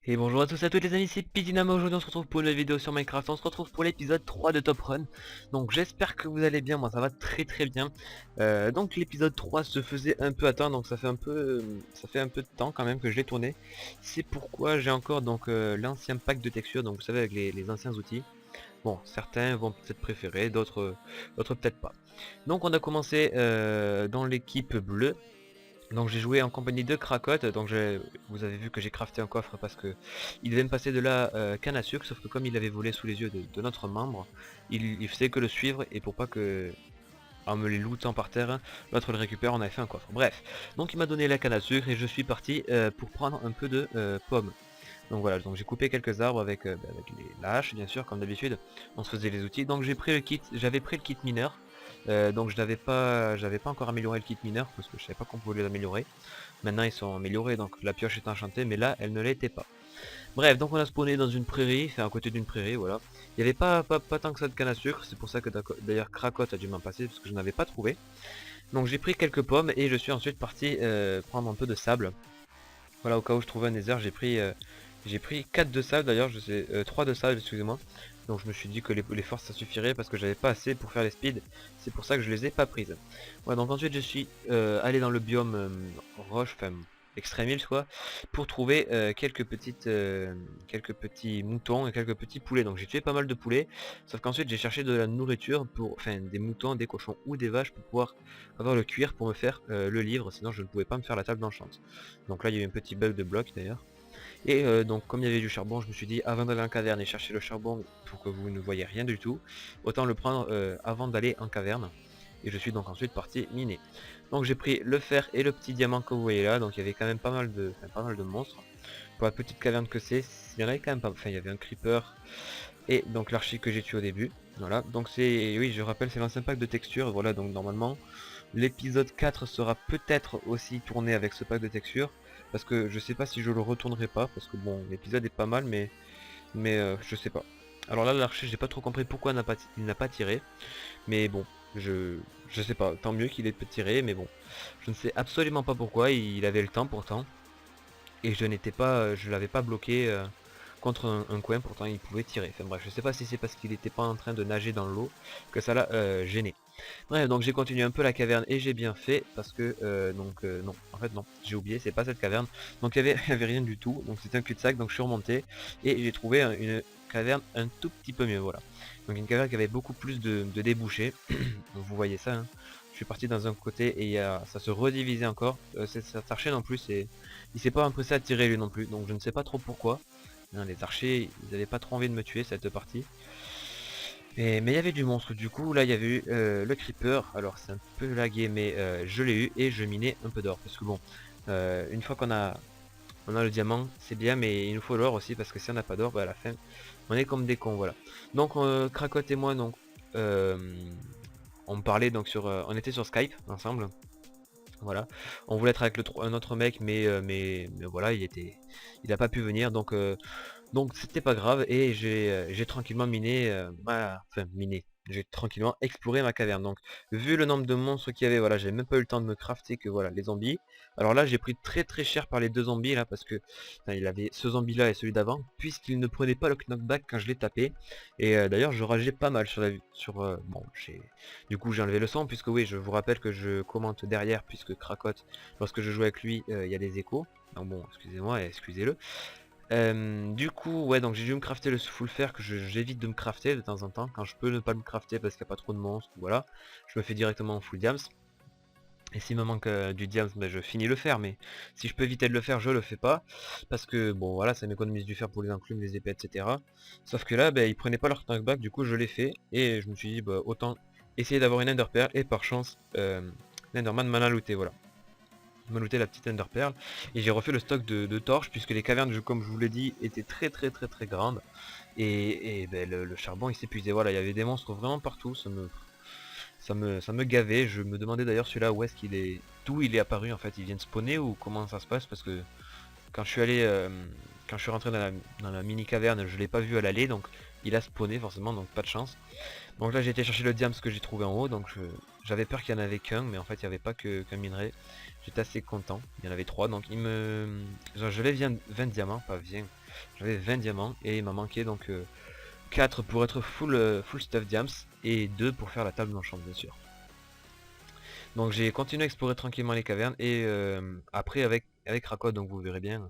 Et bonjour à tous et à toutes les amis, c'est Pidinama. Aujourd'hui on se retrouve pour une nouvelle vidéo sur Minecraft. On se retrouve pour l'épisode 3 de Top Run. Donc j'espère que vous allez bien, moi ça va très bien. Donc l'épisode 3 se faisait un peu attendre, donc ça fait un peu de temps quand même que je l'ai tourné. C'est pourquoi j'ai encore donc l'ancien pack de textures, donc vous savez avec les anciens outils. Bon, certains vont peut-être préférer, d'autres peut-être pas. Donc on a commencé dans l'équipe bleue. Donc j'ai joué en compagnie de Krakot, donc vous avez vu que j'ai crafté un coffre parce que il devait me passer de la canne à sucre, sauf que comme il avait volé sous les yeux de notre membre, il faisait que le suivre et pour pas que, en me les lootant par terre, l'autre le récupère, on avait fait un coffre. Bref, donc il m'a donné la canne à sucre et je suis parti pour prendre un peu de pommes. Donc voilà, donc j'ai coupé quelques arbres avec la hache bien sûr, comme d'habitude, on se faisait les outils. Donc j'ai pris le kit, j'avais pris le kit mineur. Donc j'avais pas encore amélioré le kit mineur parce que je savais pas qu'on pouvait les améliorer. Maintenant ils sont améliorés, donc la pioche est enchantée, mais là elle ne l'était pas. Bref, donc on a spawné dans une prairie, enfin à côté d'une prairie, voilà. Il n'y avait pas tant que ça de canne à sucre, c'est pour ça que d'ailleurs Krakot a dû m'en passer parce que je n'avais pas trouvé. Donc j'ai pris quelques pommes et je suis ensuite parti prendre un peu de sable. Voilà, au cas où je trouvais un nether, j'ai pris 4 de sable d'ailleurs, je sais, 3 de sable, excusez-moi. Donc je me suis dit que les forces ça suffirait parce que j'avais pas assez pour faire les speeds. C'est pour ça que je les ai pas prises. Voilà, donc ensuite je suis allé dans le biome roche, enfin extrémile quoi, pour trouver quelques petits moutons et quelques petits poulets. Donc j'ai tué pas mal de poulets, sauf qu'ensuite j'ai cherché de la nourriture pour, enfin des moutons, des cochons ou des vaches pour pouvoir avoir le cuir pour me faire le livre, sinon je ne pouvais pas me faire la table d'enchant. Donc là il y a eu un petit bug de bloc d'ailleurs. Et donc comme il y avait du charbon, je me suis dit avant d'aller en caverne et chercher le charbon pour que vous ne voyez rien du tout, autant le prendre avant d'aller en caverne. Et je suis donc ensuite parti miner. Donc j'ai pris le fer et le petit diamant que vous voyez là, donc il y avait quand même pas mal de monstres. Pour la petite caverne que c'est, il y en avait quand même pas, enfin il y avait un creeper et donc l'archi que j'ai tué au début. Voilà, donc c'est, oui je rappelle c'est l'ancien pack de texture, voilà donc normalement l'épisode 4 sera peut-être aussi tourné avec ce pack de texture. Parce que je sais pas si je le retournerai pas. Parce que bon, l'épisode est pas mal, mais je sais pas. Alors là, l'archer, j'ai pas trop compris pourquoi il n'a pas tiré. Mais bon, je sais pas. Tant mieux qu'il ait tiré, mais bon. Je ne sais absolument pas pourquoi. Il avait le temps pourtant. Et je l'avais pas bloqué contre un coin. Pourtant, il pouvait tirer. Enfin bref, je sais pas si c'est parce qu'il était pas en train de nager dans l'eau que ça l'a gêné. Bref, donc j'ai continué un peu la caverne et j'ai bien fait parce que non, en fait non, j'ai oublié, c'est pas cette caverne. Donc il y avait rien du tout, donc c'était un cul-de-sac, donc je suis remonté et j'ai trouvé une caverne un tout petit peu mieux, voilà. Donc une caverne qui avait beaucoup plus de débouchés. Donc vous voyez ça, hein. Je suis parti dans un côté et ça se redivisait encore. Cet archer non plus, il s'est pas impressé à tirer lui non plus, donc je ne sais pas trop pourquoi. Hein, les archers, ils avaient pas trop envie de me tuer cette partie. Mais il y avait du monstre, du coup là il y avait eu le creeper, alors c'est un peu lagué mais je l'ai eu et je minais un peu d'or. Parce que bon, une fois on a le diamant, c'est bien mais il nous faut l'or aussi parce que si on n'a pas d'or, bah à la fin on est comme des cons, voilà. Donc Krakot et moi donc euh, on parlait donc on était sur Skype ensemble. Voilà, on voulait être avec un autre mec mais voilà il a pas pu venir donc c'était pas grave et j'ai tranquillement miné, enfin miné, j'ai tranquillement exploré ma caverne. Donc vu le nombre de monstres qu'il y avait, voilà, j'ai même pas eu le temps de me crafter que voilà les zombies. Alors là j'ai pris très cher par les deux zombies là parce que enfin, il avait ce zombie là et celui d'avant puisqu'il ne prenait pas le knockback quand je l'ai tapé. Et d'ailleurs je rageais pas mal bon du coup j'ai enlevé le son puisque oui je vous rappelle que je commente derrière puisque Krakot lorsque je joue avec lui il y a des échos. Donc bon excusez-moi et excusez-le. Du coup, ouais, donc j'ai dû me crafter le full fer que j'évite de me crafter de temps en temps. Quand je peux ne pas me crafter parce qu'il n'y a pas trop de monstres, voilà. Je me fais directement en full diams. Et s'il me manque du diams, ben, je finis le fer. Mais si je peux éviter de le faire, je le fais pas. Parce que, bon, voilà, ça m'économise du fer pour les enclumes, les épées, etc. Sauf que là, ben, ils prenaient pas leur knockback, du coup je l'ai fait. Et je me suis dit, bah, autant essayer d'avoir une ender pearl. Et par chance, l'enderman m'en a looté, voilà me looter la petite ender pearl et j'ai refait le stock de torches puisque les cavernes comme je vous l'ai dit étaient très grandes et ben, le charbon il s'épuisait, voilà il y avait des monstres vraiment partout, ça me gavait. Je me demandais d'ailleurs celui-là où est-ce qu'il est, d'où il est apparu en fait, il vient de spawner ou comment ça se passe parce que quand je suis allé quand je suis rentré dans la mini caverne je l'ai pas vu à l'aller donc il a spawné forcément donc pas de chance. Donc là j'ai été chercher le diams que j'ai trouvé en haut, donc j'avais peur qu'il y en avait qu'un, mais en fait il n'y avait pas qu'un minerai. J'étais assez content, il y en avait trois, donc je l'ai 20 diamants, pas 20. j'avais 20 diamants et il m'a manqué donc 4 pour être full stuff diams et 2 pour faire la table d'enchant bien sûr. Donc j'ai continué à explorer tranquillement les cavernes et après avec Rakot, donc vous verrez bien,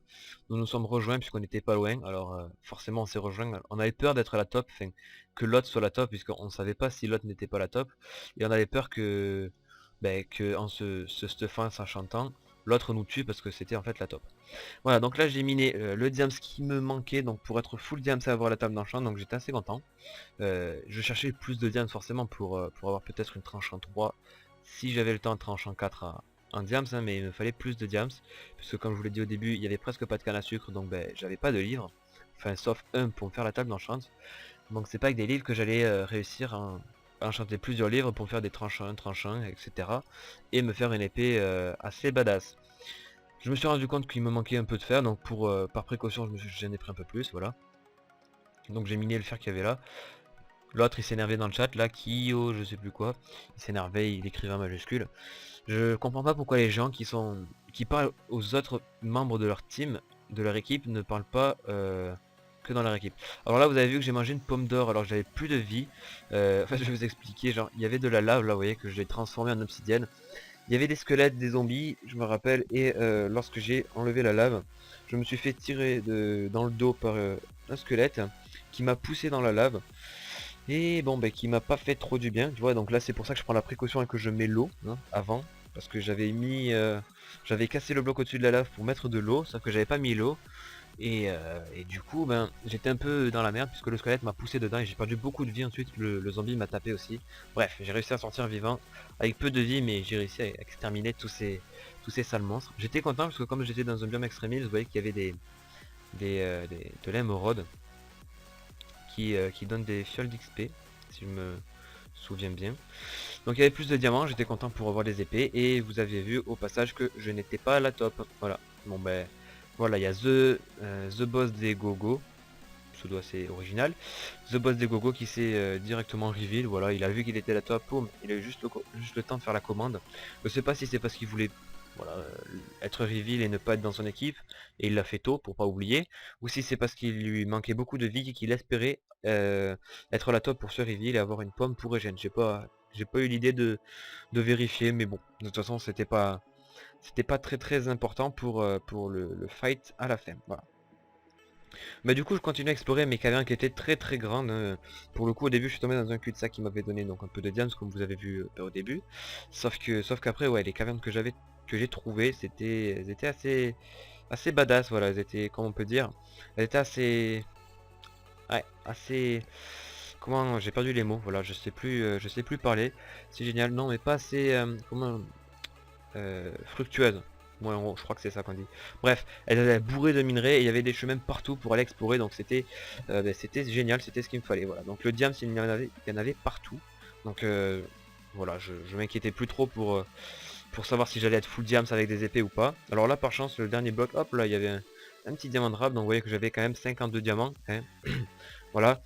nous nous sommes rejoints puisqu'on n'était pas loin. Alors forcément on s'est rejoints, on avait peur d'être à la top, enfin que l'autre soit la top puisqu'on ne savait pas si l'autre n'était pas la top. Et on avait peur que, que en se stuffant, s'enchantant, l'autre nous tue parce que c'était en fait la top. Voilà, donc là j'ai miné le diams qui me manquait donc pour être full diams et avoir la table d'enchant, donc j'étais assez content. Je cherchais plus de diams forcément pour avoir peut-être une tranche en 3 si j'avais le temps de tranche en 4 en diams, hein, mais il me fallait plus de diams puisque comme je vous l'ai dit au début il y avait presque pas de canne à sucre, donc j'avais pas de livres, enfin sauf un pour me faire la table d'enchant. Donc c'est pas avec des livres que j'allais réussir à enchanter plusieurs livres pour me faire des tranches 1, etc. et me faire une épée assez badass. Je me suis rendu compte qu'il me manquait un peu de fer, donc par précaution j'en ai pris un peu plus, voilà. Donc j'ai miné le fer qu'il y avait là. L'autre il s'énervait dans le chat, là, Kyo, je sais plus quoi. Il s'énervait, il écrivait en majuscule. Je comprends pas pourquoi les gens qui parlent aux autres membres de leur team, de leur équipe, ne parlent pas que dans leur équipe. Alors là vous avez vu que j'ai mangé une pomme d'or alors que j'avais plus de vie. Enfin je vais vous expliquer, genre il y avait de la lave là, vous voyez que je l'ai transformé en obsidienne. Il y avait des squelettes, des zombies, je me rappelle, et lorsque j'ai enlevé la lave, je me suis fait tirer dans le dos par un squelette qui m'a poussé dans la lave. Et bon qui m'a pas fait trop du bien, tu vois, donc là c'est pour ça que je prends la précaution et que je mets l'eau avant. Parce que j'avais cassé le bloc au-dessus de la lave pour mettre de l'eau, sauf que j'avais pas mis l'eau. Et du coup j'étais un peu dans la merde puisque le squelette m'a poussé dedans et j'ai perdu beaucoup de vie ensuite, le zombie m'a tapé aussi. Bref, j'ai réussi à sortir vivant avec peu de vie mais j'ai réussi à exterminer tous ces sales monstres. J'étais content parce que comme j'étais dans un biome extrémiste, vous voyez qu'il y avait de l'émeraude qui donne des fioles d'XP si je me souviens bien. Donc il y avait plus de diamants, j'étais content pour avoir des épées et vous aviez vu au passage que je n'étais pas à la top. Voilà, bon voilà, il y a The Boss des Gogo, pseudo assez original. The Boss des Gogo qui s'est directement reveal, voilà, il a vu qu'il était à la top, boum, il a eu juste le temps de faire la commande. Je sais pas si c'est parce qu'il voulait voilà, être reveal et ne pas être dans son équipe, et il l'a fait tôt pour pas oublier, ou si c'est parce qu'il lui manquait beaucoup de vie et qu'il espérait être à la top pour se reveal et avoir une pomme pour régène. J'ai pas eu l'idée de vérifier, mais bon, de toute façon c'était pas très important pour le fight à la fin, voilà. Bah du coup je continue à explorer mes cavernes qui étaient très grandes. Pour le coup au début je suis tombé dans un cul-de-sac qui m'avait donné donc un peu de diams comme vous avez vu au début. Sauf qu'après ouais les cavernes que j'ai trouvées elles étaient assez badass, voilà, elles étaient, comment on peut dire, elles étaient assez, ouais, assez, comment, j'ai perdu les mots, voilà, je sais plus parler, c'est génial, non mais pas assez, comment, fructueuse. Ouais, en gros, je crois que c'est ça qu'on dit. Bref, elle était bourrée de minerais et il y avait des chemins partout pour aller explorer, donc c'était génial, c'était ce qu'il me fallait. Voilà, donc le diams il y en avait partout. Donc voilà, je m'inquiétais plus trop pour savoir si j'allais être full diams avec des épées ou pas. Alors là par chance le dernier bloc, hop là il y avait un petit diamant de rab, donc vous voyez que j'avais quand même 52 diamants. Hein. Voilà.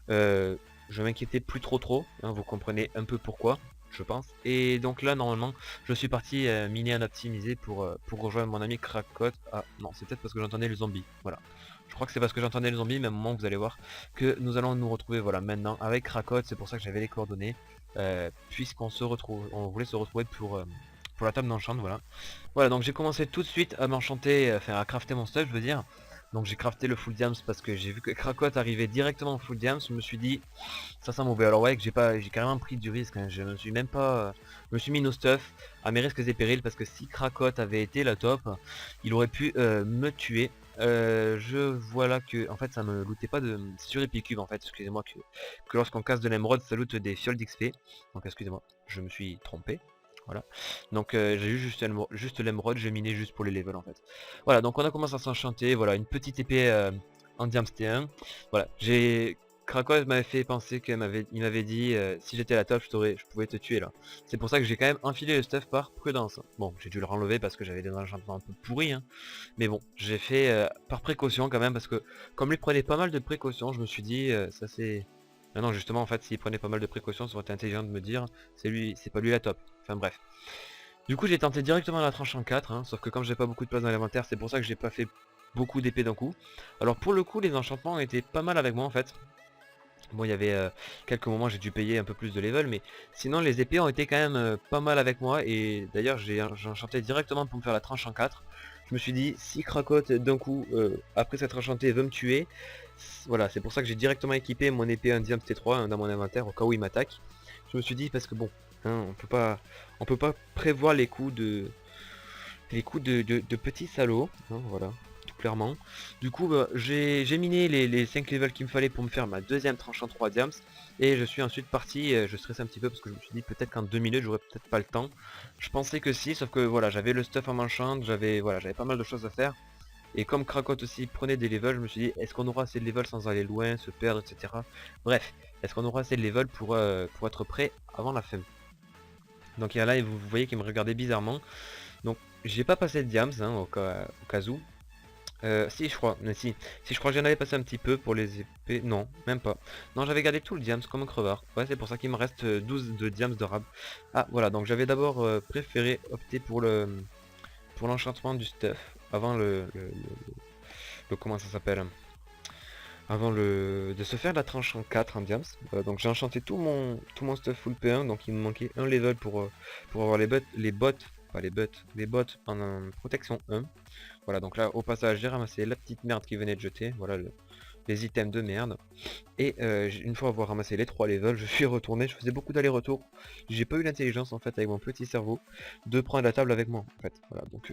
Je m'inquiétais plus trop, hein, vous comprenez un peu pourquoi, je pense. Et donc là normalement je suis parti miner un optimisé pour rejoindre mon ami Krakot. Ah non, c'est peut-être parce que j'entendais le zombie, voilà. Je crois que c'est parce que j'entendais le zombie, mais à un moment vous allez voir que nous allons nous retrouver voilà maintenant avec Krakot, c'est pour ça que j'avais les coordonnées. Puisqu'on se retrouve, on voulait se retrouver pour la table d'enchant, voilà. Voilà, donc j'ai commencé tout de suite à m'enchanter, enfin à crafter mon stuff je veux dire. Donc j'ai crafté le full diams parce que j'ai vu que Krakot arrivait directement en full diams, je me suis dit ça sent mauvais. Alors ouais que j'ai carrément pris du risque, hein. Je me suis même pas. Je me suis mis no stuff à mes risques et périls parce que si Krakot avait été la top, il aurait pu me tuer. Je vois là que en fait ça me lootait pas de. C'est sur Epicube en fait, excusez-moi que lorsqu'on casse de l'émeraude ça loot des fioles d'XP. Donc excusez-moi, je me suis trompé. Voilà. Donc j'ai eu juste l'émeraude, j'ai miné juste pour les levels en fait. Voilà, donc on a commencé à s'enchanter, voilà, une petite épée en diams T1. Voilà, Krakow m'avait fait penser il m'avait dit si j'étais à la top je pouvais te tuer là. C'est pour ça que j'ai quand même enfilé le stuff par prudence. Bon, j'ai dû le renlever parce que j'avais des enchantements un peu pourris, hein. Mais bon, j'ai fait par précaution quand même parce que comme lui prenait pas mal de précautions, je me suis dit ça c'est... Ah non justement en fait s'il prenait pas mal de précautions ça aurait été intelligent de me dire c'est pas lui la top. Enfin bref. Du coup j'ai tenté directement la tranche en 4, hein, sauf que comme j'ai pas beaucoup de place dans l'inventaire, c'est pour ça que j'ai pas fait beaucoup d'épées d'un coup. Alors pour le coup les enchantements étaient pas mal avec moi en fait. Bon, il y avait quelques moments j'ai dû payer un peu plus de level, mais sinon les épées ont été quand même pas mal avec moi. Et d'ailleurs j'ai enchanté directement pour me faire la tranche en 4. Je me suis dit, si Krakot d'un coup, après s'être enchanté, veut me tuer, voilà, c'est pour ça que j'ai directement équipé mon épée Indium T3 dans mon inventaire au cas où il m'attaque. Je me suis dit, parce que bon, hein, on peut pas prévoir les coups de petits salauds, hein, voilà, tout clairement. Du coup, bah, j'ai miné les 5 levels qu'il me fallait pour me faire ma deuxième tranche en 3 diams. Et je suis ensuite parti, je stressais un petit peu parce que je me suis dit peut-être qu'en 2 minutes j'aurais peut-être pas le temps. Je pensais que si, sauf que voilà, j'avais le stuff en m'enchant, j'avais pas mal de choses à faire. Et comme Krakot aussi prenait des levels, je me suis dit, est-ce qu'on aura assez de levels sans aller loin, se perdre, etc. Bref, est-ce qu'on aura assez de levels pour être prêt avant la fin. Donc là, vous voyez qu'il me regardait bizarrement. Donc j'ai pas passé de diams hein, au cas où. Si je crois, mais si je crois que j'en avais passé un petit peu pour les épées, non, même pas. Non, j'avais gardé tout le diams comme un crevard. Ouais, c'est pour ça qu'il me reste 12 de diams de rab. Ah voilà, donc j'avais d'abord préféré opter pour l'enchantement du stuff avant le comment ça s'appelle, avant de se faire la tranche en 4 en diams. Donc j'ai enchanté tout mon stuff full P1, donc il me manquait un level pour avoir les bottes en protection 1. Voilà, donc là au passage j'ai ramassé la petite merde qui venait de jeter, voilà les items de merde. Et une fois avoir ramassé les 3 levels, je suis retourné, je faisais beaucoup d'allers-retours. J'ai pas eu l'intelligence en fait avec mon petit cerveau de prendre la table avec moi en fait. Voilà, donc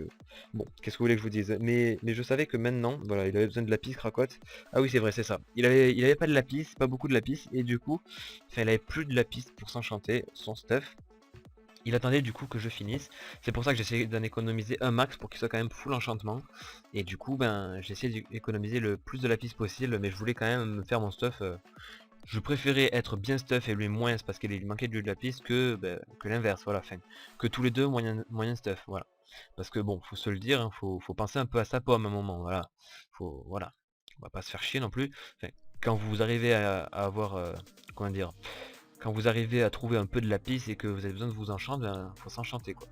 bon, qu'est-ce que vous voulez que je vous dise, mais je savais que maintenant, voilà, il avait besoin de lapis Krakot. Ah oui c'est vrai, c'est ça. Il avait pas de lapis, pas beaucoup de lapis, et du coup, enfin, il avait plus de lapis pour s'enchanter son stuff. Il attendait du coup que je finisse. C'est pour ça que j'essayais d'en économiser un max pour qu'il soit quand même full enchantement. Et du coup ben j'ai essayé d'économiser le plus de lapis possible, mais je voulais quand même me faire mon stuff. Je préférais être bien stuff et lui moins parce qu'il manquait de lapis que l'inverse, voilà, enfin, que tous les deux moyen stuff, voilà. Parce que bon, faut se le dire, hein, faut penser un peu à sa pomme à un moment, voilà. Voilà. On va pas se faire chier non plus. Enfin, quand vous arrivez à avoir, comment dire, quand vous arrivez à trouver un peu de lapis et que vous avez besoin de vous enchanter, ben, faut s'enchanter quoi.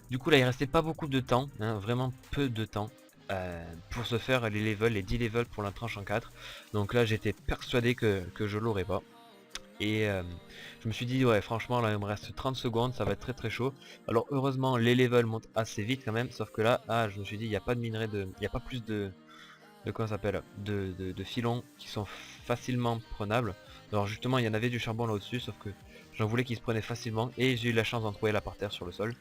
Du coup là il restait pas beaucoup de temps, hein, vraiment peu de temps pour se faire les 10 levels pour la tranche en 4. Donc là j'étais persuadé que je l'aurais pas. Et je me suis dit ouais franchement là il me reste 30 secondes, ça va être très très chaud. Alors heureusement les levels montent assez vite quand même, sauf que là je me suis dit il n'y a pas de minerai il n'y a pas plus de quoi ça s'appelle, de filons qui sont facilement prenables. Alors justement il y en avait du charbon là au-dessus, sauf que j'en voulais qui se prenaient facilement et j'ai eu la chance d'en trouver là par terre sur le sol.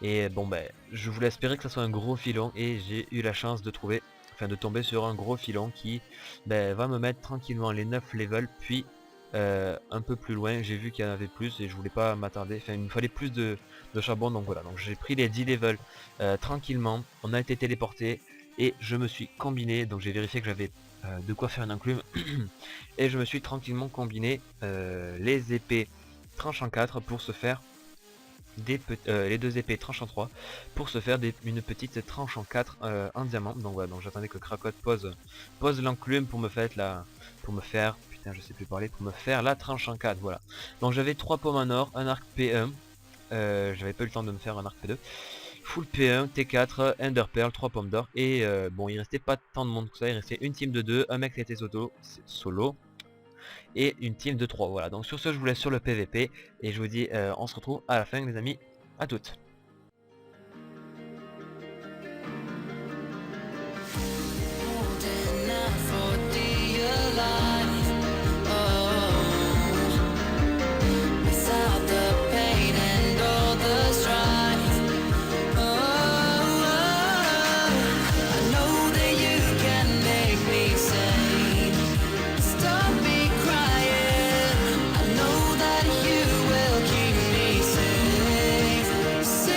Et bon ben je voulais espérer que ça soit un gros filon et j'ai eu la chance de trouver, enfin de tomber sur un gros filon qui va me mettre tranquillement les 9 levels, puis un peu plus loin j'ai vu qu'il y en avait plus et je voulais pas m'attarder, enfin il me fallait plus de charbon, donc voilà, donc j'ai pris les 10 levels tranquillement, on a été téléporté et je me suis combiné, donc j'ai vérifié que j'avais de quoi faire une enclume et je me suis tranquillement combiné les épées tranche en 4 pour se faire les deux épées tranche en 3 pour se faire une petite tranche en 4 en diamant. Donc voilà, donc j'attendais que Krakot pose l'enclume pour me faire putain je sais plus parler, pour me faire la tranche en 4, voilà. Donc j'avais 3 pommes en or, un arc P1, j'avais pas eu le temps de me faire un arc P2, full P1, T4, Ender Pearl, 3 pommes d'or, et bon il restait pas tant de monde que ça, il restait une team de 2, un mec qui était solo, et une team de 3, voilà. Donc sur ce je vous laisse sur le PVP, et je vous dis on se retrouve à la fin les amis, à toutes. So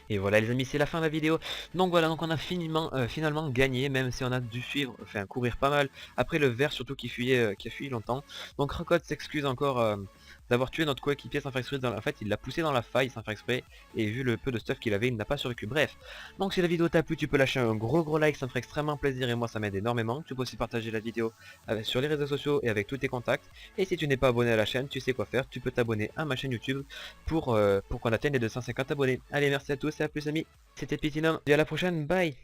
Et voilà les amis, c'est la fin de la vidéo. Donc voilà, donc on a finalement gagné, même si on a dû suivre, enfin courir pas mal. Après le vert surtout qui a fui longtemps. Donc Rocode s'excuse encore d'avoir tué notre coéquipier sans faire exprès. En fait, il l'a poussé dans la faille sans faire exprès. Et vu le peu de stuff qu'il avait, il n'a pas survécu. Bref, donc si la vidéo t'a plu, tu peux lâcher un gros like, ça me ferait extrêmement plaisir et moi ça m'aide énormément. Tu peux aussi partager la vidéo sur les réseaux sociaux et avec tous tes contacts. Et si tu n'es pas abonné à la chaîne, tu sais quoi faire, tu peux t'abonner à ma chaîne YouTube pour qu'on atteigne les 250 abonnés. Allez, merci à tous et à plus amis. C'était Pitinum, et à la prochaine, bye.